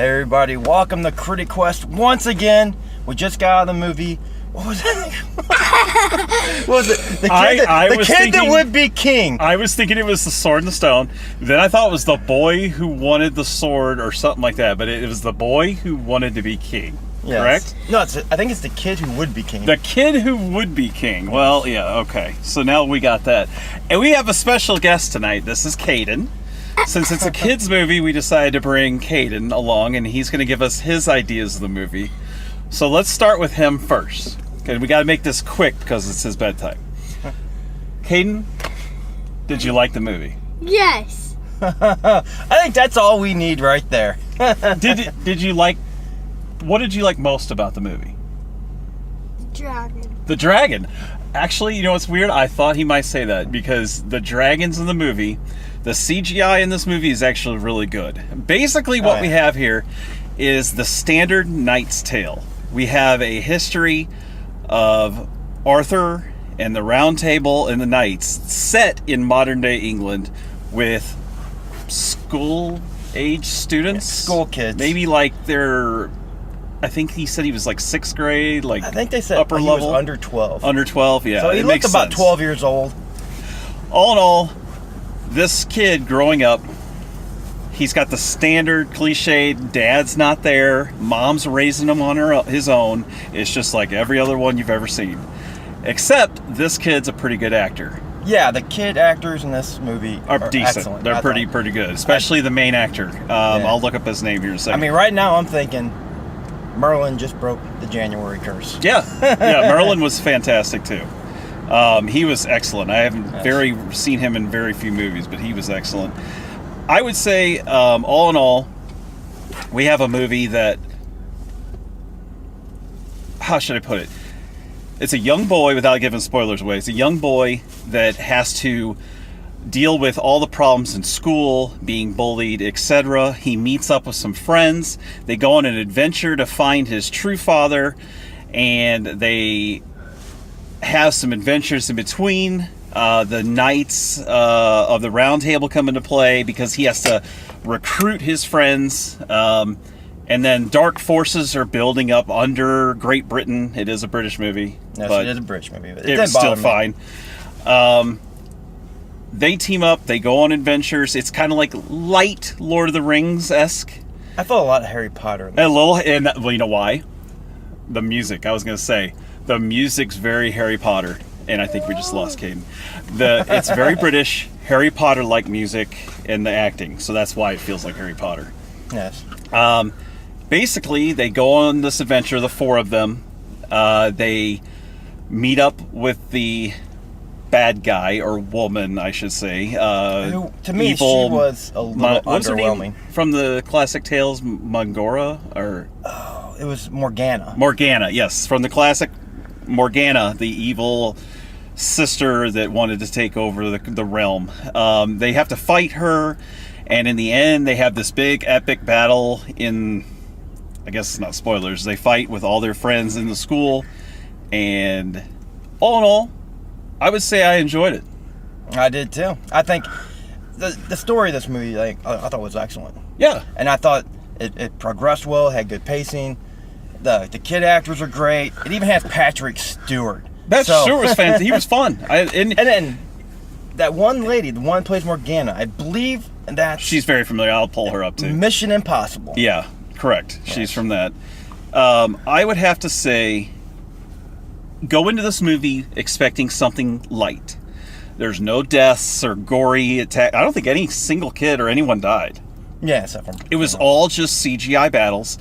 Hey everybody, welcome to Critic Quest once again. We just got out of the movie. What was it? What was it? The kid that would be king. I was thinking it was the Sword and the Stone. Then I thought it was the boy who wanted the sword or something like that. But it was the boy who wanted to be king. Yes. Correct? No, I think it's the kid who would be king. The kid who would be king. Well, yeah, okay. So now we got that. And we have a special guest tonight. This is Caden. Since it's a kid's movie, we decided to bring Caden along, and he's going to give us his ideas of the movie. So let's start with him first. Okay, we got to make this quick because it's his bedtime. Caden, did you like the movie? Yes. I think that's all we need right there. Did you like? What did you like most about the movie? Dragon. The dragon. Actually, you know what's weird? I thought he might say that because the dragons in the movie, the CGI in this movie is actually really good. Basically, what we have here is the standard Knight's Tale. We have a history of Arthur and the Round Table and the Knights set in modern-day England with school-age students. Yeah, school kids. Maybe like they're... I think he said he was like 6th grade, like I think they said upper he level. was under 12. Under 12, yeah. So he looked about 12 years old. All in all, this kid growing up, he's got the standard cliched, dad's not there, mom's raising him on his own. It's just like every other one you've ever seen. Except this kid's a pretty good actor. Yeah, the kid actors in this movie are decent. Excellent. They're pretty good, especially the main actor. I'll look up his name here in a second. I mean, right now I'm thinking Merlin just broke the January curse. Yeah, Merlin was fantastic too. He was excellent. I haven't seen him in very few movies, but he was excellent. I would say, all in all, we have a movie that, how should I put it? It's a young boy, without giving spoilers away, it's a young boy that has to deal with all the problems in school, being bullied, etc. He meets up with some friends. They go on an adventure to find his true father, and they have some adventures in between. The Knights of the Round Table come into play because he has to recruit his friends. And then dark forces are building up under Great Britain. It is a British movie. Yes, but it is a British movie. But it's still fine. They team up. They go on adventures. It's kind of like light Lord of the Rings-esque. I felt a lot of Harry Potter. A little, and well, you know why? The music. I was going to say the music's very Harry Potter, and I think we just lost Caden. It's very British, Harry Potter-like music, and the acting. So that's why it feels like Harry Potter. Yes. Basically, they go on this adventure. The four of them. They meet up with the bad guy, or woman, I should say. Who, to me, evil, she was a little underwhelming. From the classic tales, Mangora, or... Oh, it was Morgana. Morgana, yes. From the classic Morgana, the evil sister that wanted to take over the realm. They have to fight her, and in the end, they have this big, epic battle in... I guess it's not spoilers. They fight with all their friends in the school, and all in all, I would say I enjoyed it. I did too. I think the story of this movie, I thought was excellent. Yeah. And I thought it progressed well, had good pacing. The kid actors are great. It even has Patrick Stewart. Stewart was fantastic. He was fun. And then that one lady, the one who plays Morgana, I believe she's very familiar. I'll pull her up too. Mission Impossible. Yeah, correct. Yes. She's from that. I would have to say, go into this movie expecting something light. There's no deaths or gory attack. I don't think any single kid or anyone died. Yeah, except for it was all just CGI battles.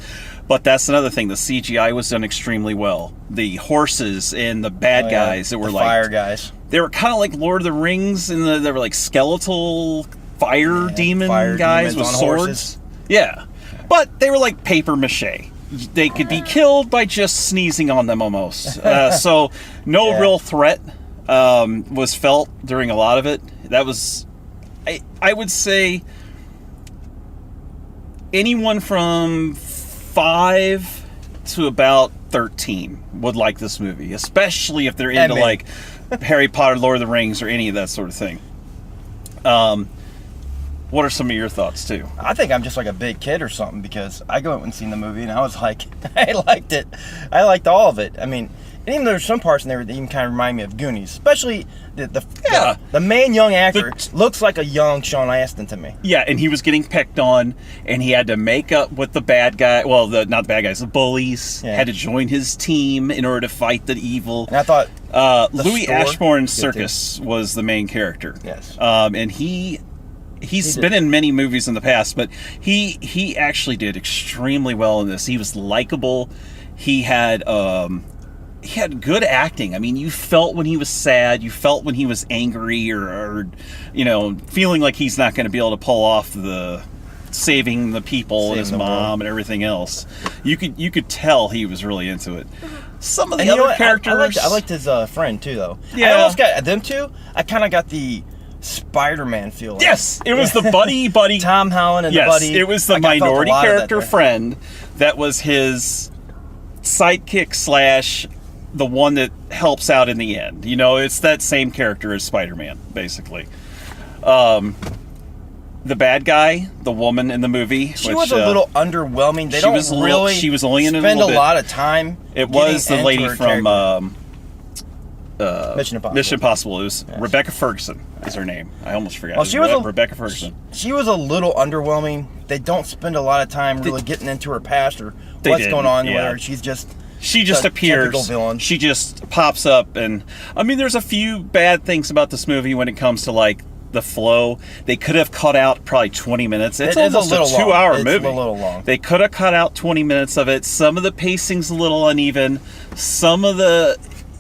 But that's another thing. The CGI was done extremely well. The horses and the bad guys that were like fire guys. They were kind of like Lord of the Rings, and they were like skeletal fire demon guys with swords. Horses. Yeah, but they were like paper mache. They could be killed by just sneezing on them almost. So no real threat was felt during a lot of it. That was, I would say, anyone from 5 to about 13 would like this movie, especially if they're into like Harry Potter, Lord of the Rings, or any of that sort of thing. What are some of your thoughts too? I think I'm just like a big kid or something because I go out and seen the movie and I was like, I liked it. I liked all of it. I mean, and even there's some parts in there that even kind of remind me of Goonies, especially the main young actor looks like a young Sean Astin to me. Yeah, and he was getting picked on, and he had to make up with the bad guy. Well, not the bad guys, the bullies. Yeah. Had to join his team in order to fight the evil. And I thought Louis Ashbourne Serkis was the main character. Yes. And he's been in many movies in the past, but he actually did extremely well in this. He was likable. He had good acting. I mean, you felt when he was sad, you felt when he was angry or feeling like he's not going to be able to pull off the saving the people and his mom and everything else. You could tell he was really into it. Some of the other characters, I liked his friend too, though. Yeah, I almost got them two. I kind of got the Spider-Man feel. Yes, it was the buddy Tom Holland and the buddy. Yes, it was the minority character friend that was his sidekick / the one that helps out in the end. It's that same character as Spider-Man, basically. The bad guy, the woman in the movie, she was a little underwhelming. She was only in it a spend little a lot of time. It was the lady from Mission Impossible. Mission Impossible. It was Rebecca Ferguson is her name. I almost forgot. Well, she was Rebecca Ferguson. She was a little underwhelming. They don't spend a lot of time really getting into her past or what's going on with her. She just appears. She just pops up, and I mean, there's a few bad things about this movie when it comes to like the flow. They could have cut out probably 20 minutes. It's almost a 2-hour movie. It's a little long. They could have cut out 20 minutes of it. Some of the pacing's a little uneven.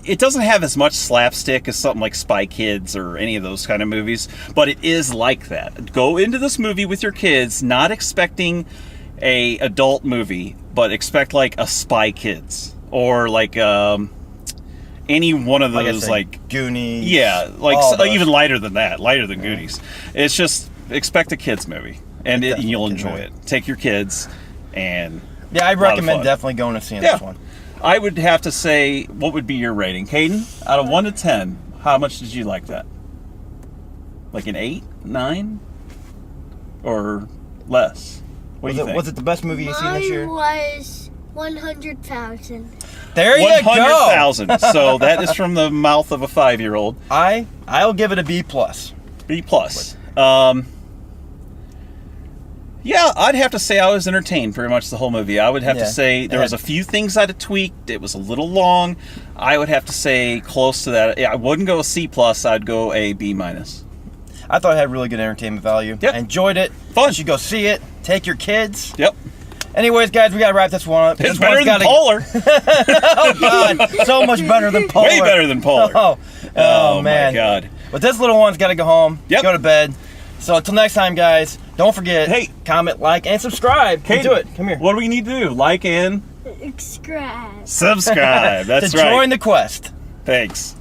It doesn't have as much slapstick as something like Spy Kids or any of those kind of movies, but it is like that. Go into this movie with your kids, not expecting a adult movie, but expect like a Spy Kids or like any one of those like Goonies. Yeah, like even lighter than that, lighter than Goonies. It's just expect a kids movie, and you'll enjoy it. Take your kids, and I recommend definitely going and seeing this one. I would have to say, what would be your rating, Caden? Out of 1 to 10, how much did you like that? Like an 8, 9, or less? What do you think? Was it the best movie you've seen this year? Mine was 100,000. There you go. 100,000. So that is from the mouth of a 5-year-old. I'll give it a B+. B+. Yeah, I'd have to say I was entertained pretty much the whole movie. I would have to say there was a few things I'd have tweaked. It was a little long. I would have to say close to that. I wouldn't go a C+. I'd go a B-. I thought it had really good entertainment value. Yep. I enjoyed it. Fun. You should go see it. Take your kids. Yep. Anyways, guys, we got to wrap this one up. It's better than Polar. Oh, God. So much better than Polar. Way better than Polar. Oh, man. My God. But this little one's got to go home. Yep. Go to bed. So until next time, guys, don't forget, comment, like, and subscribe. Kate, do it. Come here. What do we need to do? Like and Subscribe. subscribe. That's to right. join the quest. Thanks.